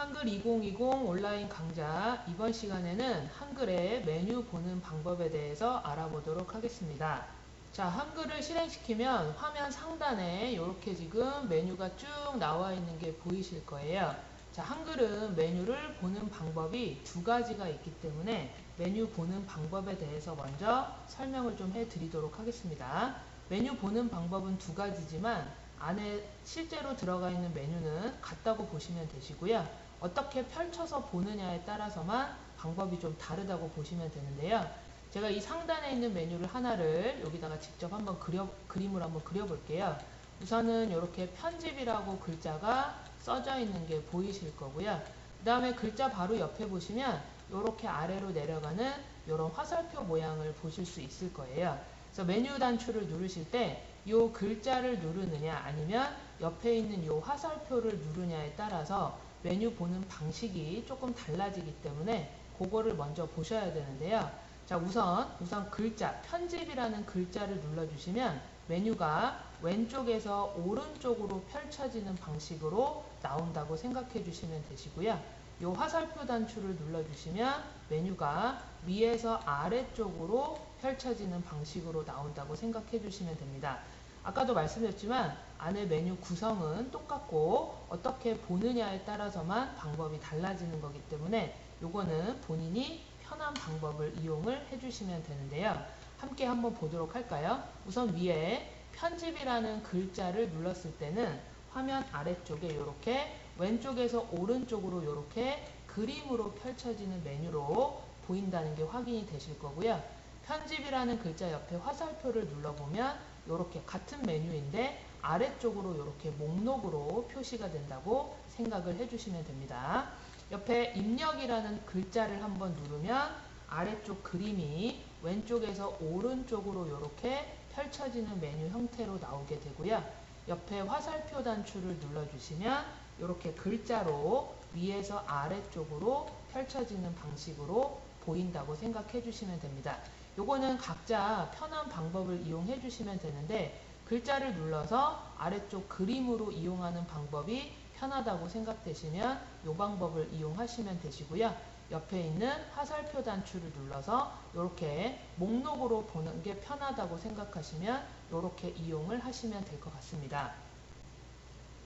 한글 2020 온라인 강좌 이번 시간에는 한글의 메뉴 보는 방법에 대해서 알아보도록 하겠습니다. 자, 한글을 실행시키면 화면 상단에 이렇게 지금 메뉴가 쭉 나와 있는 게 보이실 거예요. 자, 한글은 메뉴를 보는 방법이 두 가지가 있기 때문에 메뉴 보는 방법에 대해서 먼저 설명을 좀 해드리도록 하겠습니다. 메뉴 보는 방법은 두 가지지만 안에 실제로 들어가 있는 메뉴는 같다고 보시면 되시고요. 어떻게 펼쳐서 보느냐에 따라서만 방법이 좀 다르다고 보시면 되는데요. 제가 이 상단에 있는 메뉴를 하나를 여기다가 직접 한번 그림을 한번 그려볼게요. 우선은 이렇게 편집이라고 글자가 써져 있는 게 보이실 거고요. 그 다음에 글자 바로 옆에 보시면 이렇게 아래로 내려가는 이런 화살표 모양을 보실 수 있을 거예요. 그래서 메뉴 단추를 누르실 때 이 글자를 누르느냐 아니면 옆에 있는 이 화살표를 누르냐에 따라서 메뉴 보는 방식이 조금 달라지기 때문에 그거를 먼저 보셔야 되는데요. 자, 우선 글자, 편집이라는 글자를 눌러주시면 메뉴가 왼쪽에서 오른쪽으로 펼쳐지는 방식으로 나온다고 생각해 주시면 되시고요. 이 화살표 단추를 눌러주시면 메뉴가 위에서 아래쪽으로 펼쳐지는 방식으로 나온다고 생각해 주시면 됩니다. 아까도 말씀드렸지만 안에 메뉴 구성은 똑같고 어떻게 보느냐에 따라서만 방법이 달라지는 거기 때문에 요거는 본인이 편한 방법을 이용을 해주시면 되는데요. 함께 한번 보도록 할까요? 우선 위에 편집이라는 글자를 눌렀을 때는 화면 아래쪽에 이렇게 왼쪽에서 오른쪽으로 이렇게 그림으로 펼쳐지는 메뉴로 보인다는 게 확인이 되실 거고요. 편집이라는 글자 옆에 화살표를 눌러보면 이렇게 같은 메뉴인데 아래쪽으로 이렇게 목록으로 표시가 된다고 생각을 해주시면 됩니다. 옆에 입력이라는 글자를 한번 누르면 아래쪽 그림이 왼쪽에서 오른쪽으로 이렇게 펼쳐지는 메뉴 형태로 나오게 되고요. 옆에 화살표 단추를 눌러주시면 이렇게 글자로 위에서 아래쪽으로 펼쳐지는 방식으로 보인다고 생각해 주시면 됩니다. 요거는 각자 편한 방법을 이용해 주시면 되는데 글자를 눌러서 아래쪽 그림으로 이용하는 방법이 편하다고 생각되시면 이 방법을 이용하시면 되시고요. 옆에 있는 화살표 단추를 눌러서 이렇게 목록으로 보는 게 편하다고 생각하시면 이렇게 이용을 하시면 될 것 같습니다.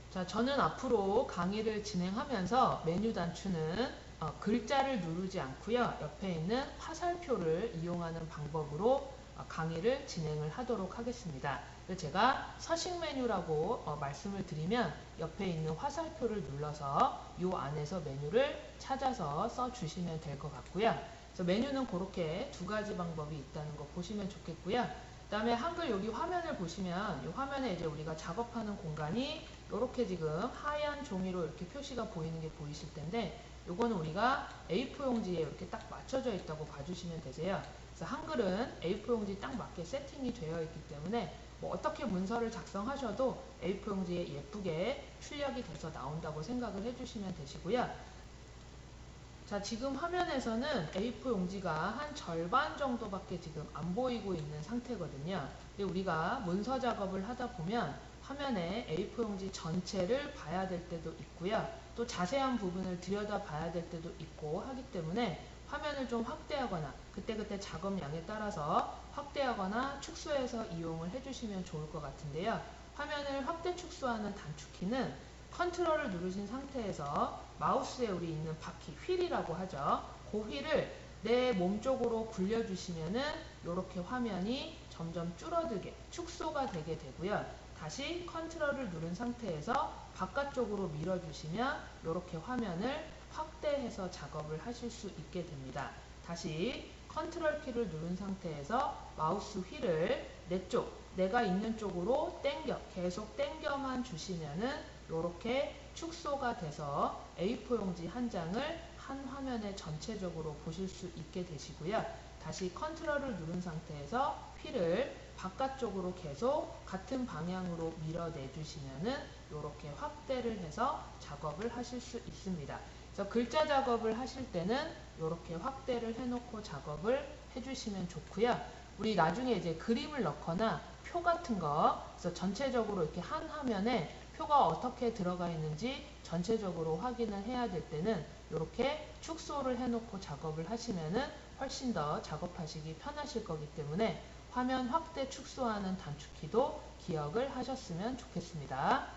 자, 저는 앞으로 강의를 진행하면서 메뉴 단추는 글자를 누르지 않고요. 옆에 있는 화살표를 이용하는 방법으로 강의를 진행을 하도록 하겠습니다. 제가 서식 메뉴라고 말씀을 드리면 옆에 있는 화살표를 눌러서 이 안에서 메뉴를 찾아서 써주시면 될 것 같고요. 그래서 메뉴는 그렇게 두 가지 방법이 있다는 거 보시면 좋겠고요. 그 다음에 한글 여기 화면을 보시면 이 화면에 이제 우리가 작업하는 공간이 이렇게 지금 하얀 종이로 이렇게 표시가 보이는 게 보이실 텐데 요거는 우리가 A4 용지에 이렇게 딱 맞춰져 있다고 봐주시면 되세요. 그래서 한글은 A4 용지 딱 맞게 세팅이 되어 있기 때문에 뭐 어떻게 문서를 작성하셔도 A4 용지에 예쁘게 출력이 돼서 나온다고 생각을 해주시면 되시고요. 자, 지금 화면에서는 A4 용지가 한 절반 정도밖에 지금 안 보이고 있는 상태거든요. 근데 우리가 문서 작업을 하다 보면 화면에 A4 용지 전체를 봐야 될 때도 있고요. 또 자세한 부분을 들여다 봐야 될 때도 있고 하기 때문에 화면을 좀 확대하거나 그때그때 작업량에 따라서 확대하거나 축소해서 이용을 해주시면 좋을 것 같은데요. 화면을 확대 축소하는 단축키는 컨트롤을 누르신 상태에서 마우스에 우리 있는 바퀴, 휠이라고 하죠. 그 휠을 내 몸 쪽으로 굴려주시면은 이렇게 화면이 점점 줄어들게, 축소가 되게 되고요. 다시 컨트롤을 누른 상태에서 바깥쪽으로 밀어주시면 이렇게 화면을 확대해서 작업을 하실 수 있게 됩니다. 다시 컨트롤 키를 누른 상태에서 마우스 휠을 내 쪽, 내가 있는 쪽으로 계속 당겨만 주시면은 이렇게 축소가 돼서 A4 용지 한 장을 한 화면에 전체적으로 보실 수 있게 되시고요. 다시 컨트롤을 누른 상태에서 휠을 바깥쪽으로 계속 같은 방향으로 밀어내 주시면은 이렇게 확대를 해서 작업을 하실 수 있습니다. 그래서 글자 작업을 하실 때는 이렇게 확대를 해놓고 작업을 해주시면 좋고요. 우리 나중에 이제 그림을 넣거나 표 같은 거, 그래서 전체적으로 이렇게 한 화면에 표가 어떻게 들어가 있는지 전체적으로 확인을 해야 될 때는 이렇게 축소를 해놓고 작업을 하시면은 훨씬 더 작업하시기 편하실 거기 때문에 화면 확대 축소하는 단축키도 기억을 하셨으면 좋겠습니다.